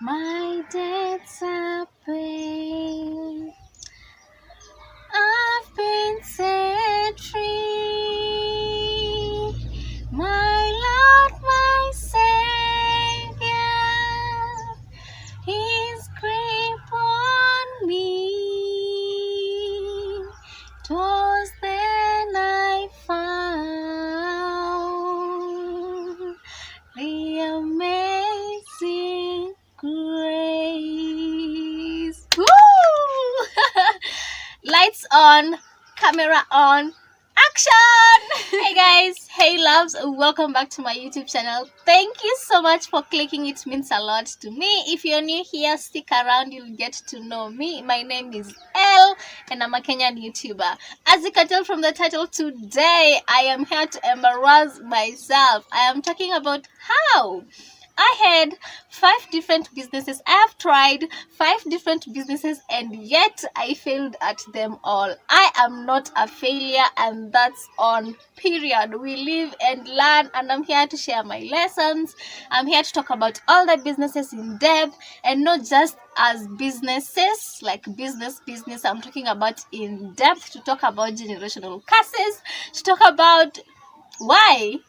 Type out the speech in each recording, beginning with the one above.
My debts are paid. I've been set free. My Lord, my Savior, His grip on me. 'Twas then I found the amazing grace. Woo! Lights on, camera on, action! Hey guys, hey loves, welcome back to my YouTube channel. Thank you so much for clicking. It means a lot to me. If you're new here, stick around, you'll get to know me. My name is ELLE and I'm a Kenyan YouTuber. As you can tell from the title, today I am here to embarrass myself. I am talking about how I had 5 different businesses. I have tried 5 different businesses and yet I failed at them all. I am not a failure, and that's on period. We live and learn, and I'm here to share my lessons. I'm here to talk about all the businesses in depth, and not just as businesses, like business. I'm talking about in depth, to talk about generational curses, to talk about why.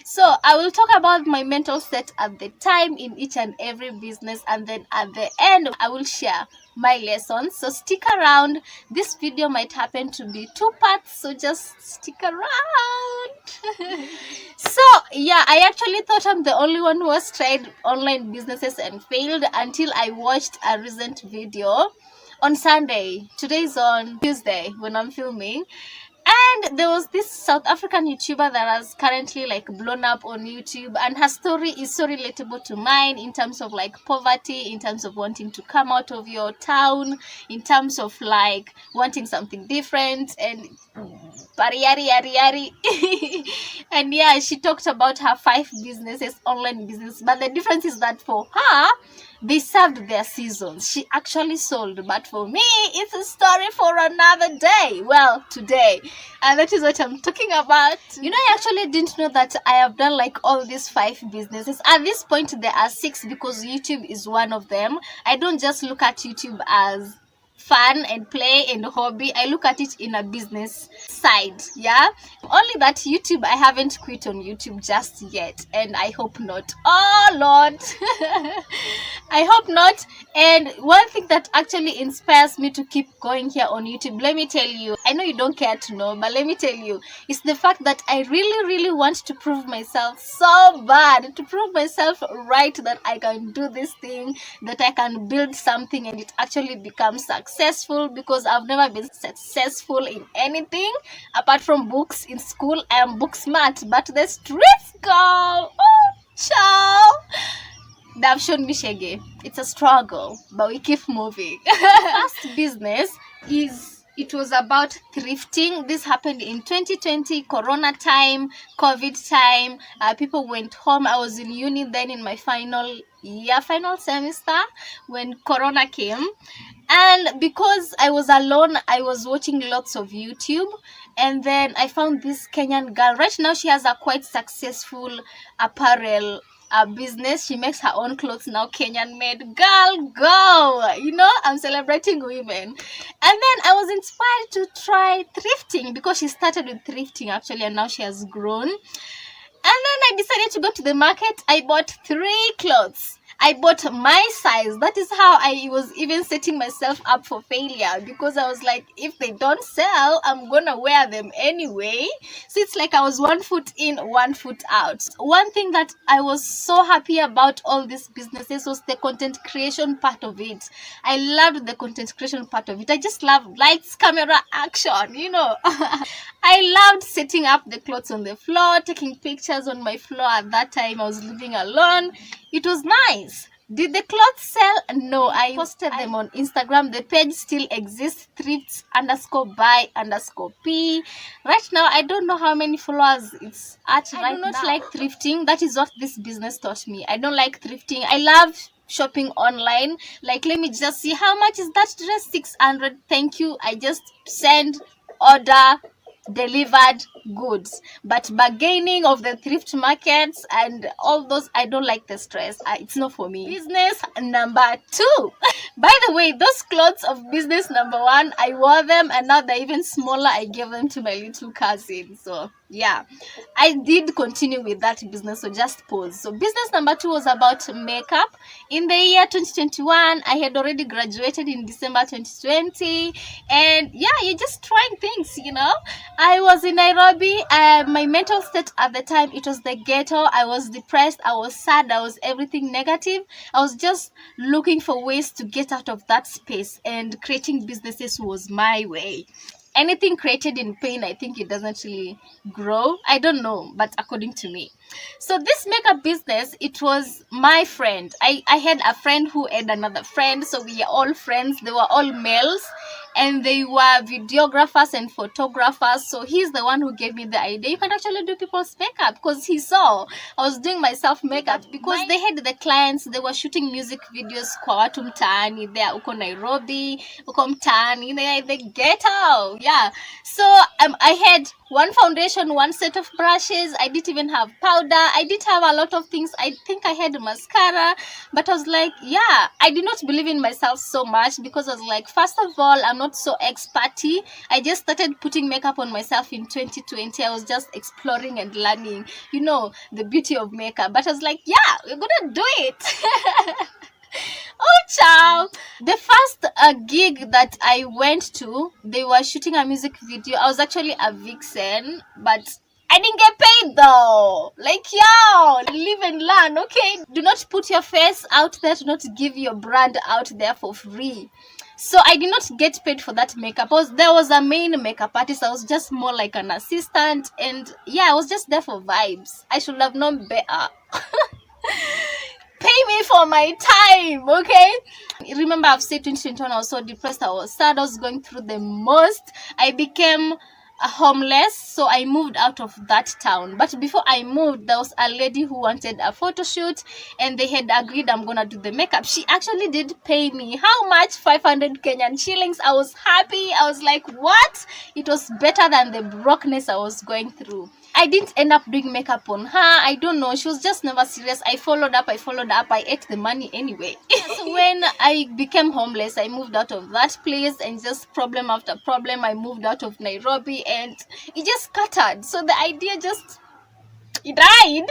So I will talk about my mental set at the time in each and every business, and then at the end I will share my lessons. So stick around. This video might happen to be 2 parts, so just stick around. So yeah, I actually thought I'm the only one who has tried online businesses and failed until I watched a recent video on Sunday. Today's on Tuesday when I'm filming, and there was this South African YouTuber that has currently like blown up on YouTube, and her story is so relatable to mine in terms of like poverty, in terms of wanting to come out of your town, in terms of like wanting something different, and yari. And yeah, she talked about her 5 businesses, online business, but the difference is that for her, they served their seasons. She actually sold, but for me, it's a story for another day. Well, today, and that is what I'm talking about. You know, I actually didn't know that I have done like all these 5 businesses. At this point, there are 6 because YouTube is one of them. I don't just look at YouTube as fun and play and hobby. I look at it in a business side. Yeah, only that YouTube, I haven't quit on YouTube just yet, and I hope not. Oh Lord. I hope not. And one thing that actually inspires me to keep going here on YouTube, let me tell you, I know you don't care to know, but let me tell you, it's the fact that I really want to prove myself so bad, to prove myself right, that I can do this thing, that I can build something and it actually becomes successful, because I've never been successful in anything apart from books. In school, I am book smart, but the streets, girl, oh, ciao, they've shown me shege. It's a struggle, but we keep moving. First business it was about thrifting. This happened in 2020, Corona time, COVID time. People went home. I was in uni then, in my final semester, when Corona came. And because I was alone, I was watching lots of YouTube, and then I found this Kenyan girl. Right now, she has a quite successful apparel business. She makes her own clothes now, Kenyan made. Girl, go! You know, I'm celebrating women. And then I was inspired to try thrifting, because she started with thrifting actually, and now she has grown. And then I decided to go to the market. I bought 3 clothes. I bought my size. That is how I was even setting myself up for failure, because I was like, if they don't sell, I'm gonna wear them anyway. So it's like I was 1 foot in, 1 foot out. One thing that I was so happy about all these businesses was the content creation part of it. I loved the content creation part of it. I just love lights, camera, action, you know. I loved setting up the clothes on the floor, taking pictures on my floor. At that time, I was living alone. It was nice. Did the clothes sell? No, I posted them on Instagram. The page still exists, thrifts_by_p. Right now, I don't know how many followers it's at right now. I do not like thrifting. That is what this business taught me. I don't like thrifting. I love shopping online. Like, let me just see, how much is that dress? 600. Thank you. I just send, order, delivered goods. But bargaining of the thrift markets and all those, I don't like the stress. It's not for me. Business number 2. By the way, those clothes of business number 1, I wore them, and now they're even smaller. I gave them to my little cousin. So yeah, I did continue with that business, so just pause. So business number 2 was about makeup. In the year 2021, I had already graduated in December 2020, and yeah, you're just trying things, you know. I was in Nairobi. My mental state at the time, it was the ghetto. I was depressed, I was sad, I was everything negative. I was just looking for ways to get out of that space, and creating businesses was my way. Anything created in pain, I think it doesn't really grow. I don't know, but according to me. So this makeup business, it was my friend. I had a friend who had another friend, so we are all friends. They were all males, and they were videographers and photographers. So he's the one who gave me the idea. You can actually do people's makeup, because he saw I was doing myself makeup, because they had the clients. They were shooting music videos kwa watu mtaani there, uko Nairobi, uko mtaani, they ghetto. Yeah. So I had one foundation, one set of brushes. I didn't even have powder. I did have a lot of things. I think I had mascara, but I was like, yeah, I did not believe in myself so much, because I was like, first of all, I'm not so experty. I just started putting makeup on myself in 2020. I was just exploring and learning, you know, the beauty of makeup. But I was like, yeah, we're gonna do it. Oh, ciao. The first gig that I went to, they were shooting a music video. I was actually a vixen, but I didn't get paid though. Like, yo, live and learn, okay? Do not put your face out there. Do not give your brand out there for free. So I did not get paid for that makeup. There was a main makeup artist. I was just more like an assistant. And yeah, I was just there for vibes. I should have known better. Pay me for my time, okay? Remember, I've said 2021, I was so depressed, I was sad, I was going through the most. I became homeless, so I moved out of that town. But before I moved, there was a lady who wanted a photo shoot, and they had agreed I'm gonna do the makeup. She actually did pay me. How much? 500 Kenyan shillings. I was happy. I was like, what? It was better than the brokenness I was going through. I didn't end up doing makeup on her. I don't know. She was just never serious. I followed up. I ate the money anyway. So when I became homeless, I moved out of that place, and just problem after problem, I moved out of Nairobi, and it just scattered. So the idea just died.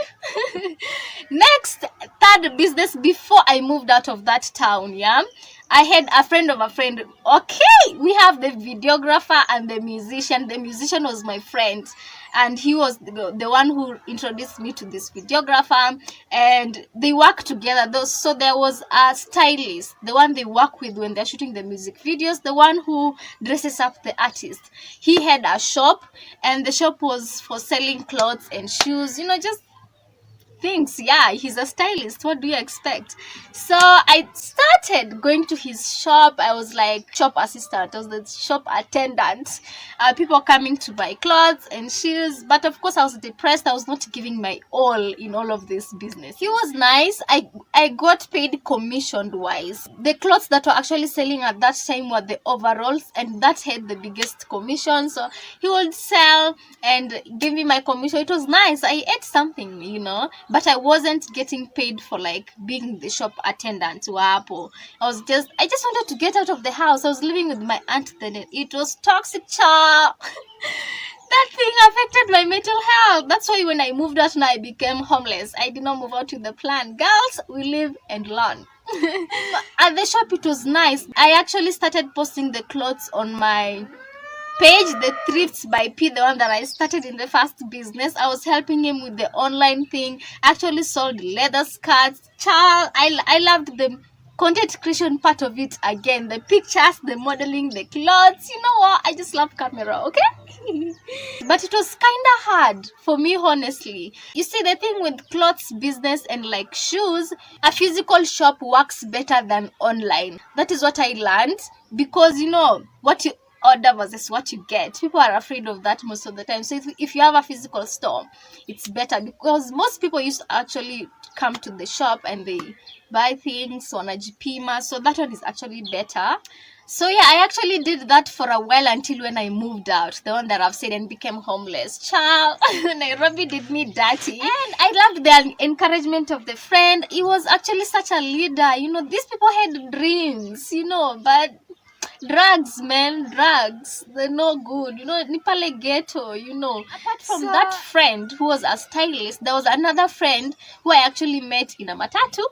Next, third business before I moved out of that town, yeah, I had a friend of a friend. Okay, we have the videographer and the musician. The musician was my friend, and he was the one who introduced me to this videographer, and they work together. So there was a stylist, the one they work with when they're shooting the music videos, the one who dresses up the artist. He had a shop, and the shop was for selling clothes and shoes, you know, just things. Yeah, he's a stylist. What do you expect? So I started going to his shop. I was like shop assistant. I was the shop attendant. People coming to buy clothes and shoes. But of course, I was depressed. I was not giving my all in all of this business. He was nice. I got paid commissioned wise. The clothes that were actually selling at that time were the overalls, and that had the biggest commission. So he would sell and give me my commission. It was nice. I ate something, you know, but I wasn't getting paid for like being the shop attendant to Apple. I just wanted to get out of the house. I was living with my aunt then. It was toxic, child. That thing affected my mental health. That's why when I moved out, now I became homeless. I did not move out with the plan. Girls, we live and learn. At the shop, it was nice. I actually started posting the clothes on my page, the Thrifts by P, the one that I started in the first business. I was helping him with the online thing. Actually sold leather skirts. Child, I loved the content creation part of it again. The pictures, the modeling, the clothes. You know what? I just love camera, okay? But it was kind of hard for me, honestly. You see, the thing with clothes business and like shoes, a physical shop works better than online. That is what I learned, because you know what order versus what you get. People are afraid of that most of the time. So if you have a physical store, it's better, because most people used to actually come to the shop and they buy things on a GPMA. So that one is actually better. So yeah, I actually did that for a while until when I moved out, the one that I've said, and became homeless. Child, Nairobi did me dirty. And I loved the encouragement of the friend. He was actually such a leader. You know, these people had dreams, you know, but drugs, man, drugs, they're no good, you know. Nipale ghetto, you know. Apart from that friend who was a stylist, there was another friend who I actually met in a matatu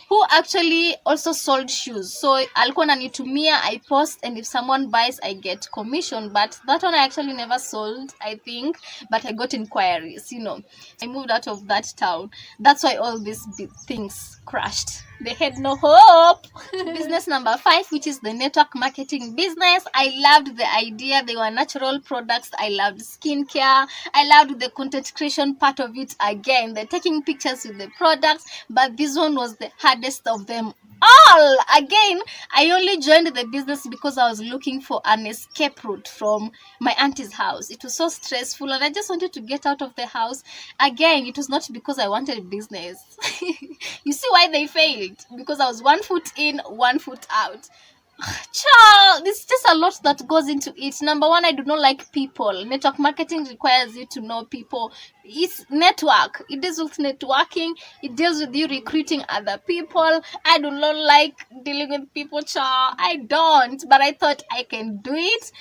who actually also sold shoes. So alikuwa ananitumia, I post, and if someone buys I get commission. But that one I actually never sold, I think, but I got inquiries, you know. I moved out of that town. That's why all these things crashed. They had no hope. Business number 5, which is the network marketing business. I loved the idea. They were natural products. I loved skincare. I loved the content creation part of it. Again, the taking pictures with the products. But this one was the hardest of them all. Again, I only joined the business because I was looking for an escape route from my auntie's house. It was so stressful and I just wanted to get out of the house. Again, it was not because I wanted business. You see why they failed? Because I was 1 foot in, 1 foot out. Child, there's just a lot that goes into it. Number 1, I do not like people. Network marketing requires you to know people. It's network. It deals with networking. It deals with you recruiting other people. I do not like dealing with people, child. I don't. But I thought I can do it.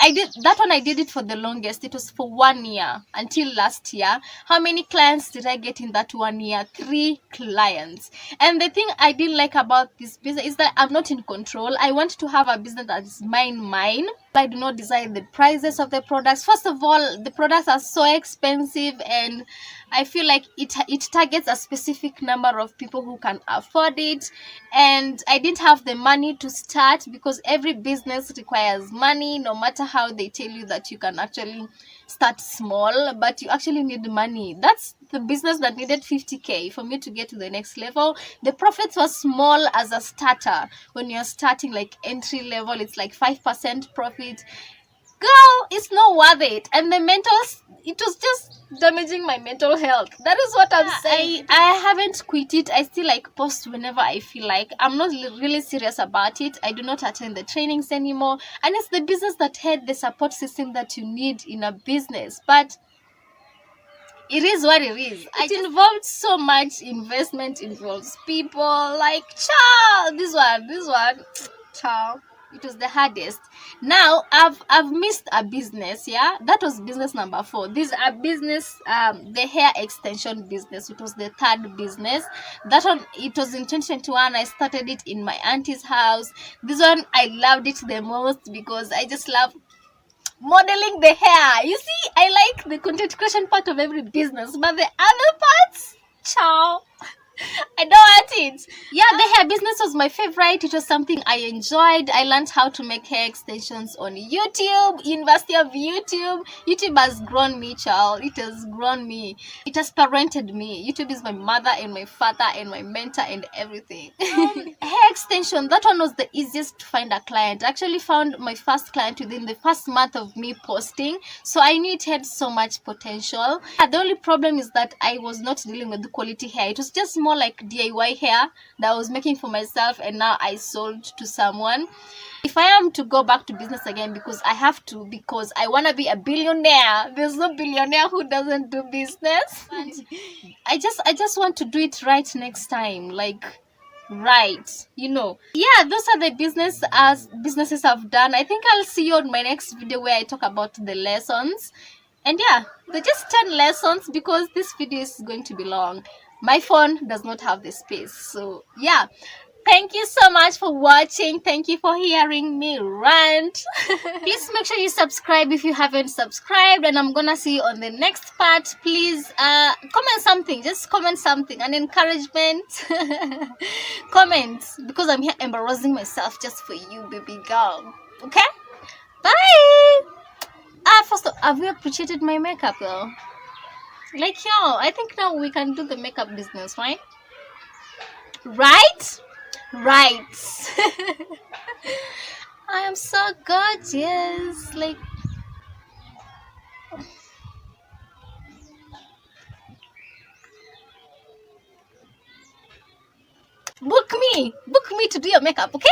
I did that one. I did it for the longest. It was for 1 year until last year. How many clients did I get in that 1 year? 3 clients. And the thing I didn't like about this business is that I'm not in control. I want to have a business that is mine. I do not decide the prices of the products. First of all, the products are so expensive, and I feel like it targets a specific number of people who can afford it. And I didn't have the money to start, because every business requires money, no matter how they tell you that you can actually start small, but you actually need money. That's the business that needed 50k for me to get to the next level. The profits were small as a starter. When you're starting like entry level, it's like 5% profit. Girl, it's not worth it. And the it was just damaging my mental health. That is what I'm saying. I haven't quit it. I still like post whenever I feel like. I'm not really serious about it. I do not attend the trainings anymore. And it's the business that had the support system that you need in a business. But it is what it is. It involved so much investment, involves people. Like, child, this one, child. It was the hardest. Now I've missed a business. Yeah, that was business number 4. This a business, the hair extension business. It was the 3rd business. That one, it was in 2021. I started it in my auntie's house. This one I loved it the most because I just love modeling the hair. You see, I like the content creation part of every business, but the other parts, ciao, I don't want it. Yeah, the hair business was my favorite. It was something I enjoyed. I learned how to make hair extensions on YouTube, University of YouTube. YouTube has grown me, child. It has grown me. It has parented me. YouTube is my mother and my father and my mentor and everything. Hair extension, that one was the easiest to find a client. I actually found my first client within the first month of me posting. So I knew it had so much potential. The only problem is that I was not dealing with the quality hair. It was just more like DIY hair that I was making for myself, and now I sold to someone. If I am to go back to business again, because I have to, because I want to be a billionaire. There's no billionaire who doesn't do business. I just want to do it right next time, like right, you know. Yeah, those are the businesses I've done. I think I'll see you on my next video where I talk about the lessons. And yeah, they're just 10 lessons because this video is going to be long. My phone does not have the space. So yeah, thank you so much for watching. Thank you for hearing me rant. Please make sure you subscribe if you haven't subscribed, and I'm gonna see you on the next part. Please comment something. Just comment something, an encouragement. Comment, because I'm here embarrassing myself just for you, baby girl. Okay, bye. First of all, have you appreciated my makeup though? Like, yo, I think now we can do the makeup business, right? Right. I am so gorgeous. Like, book me to do your makeup, okay?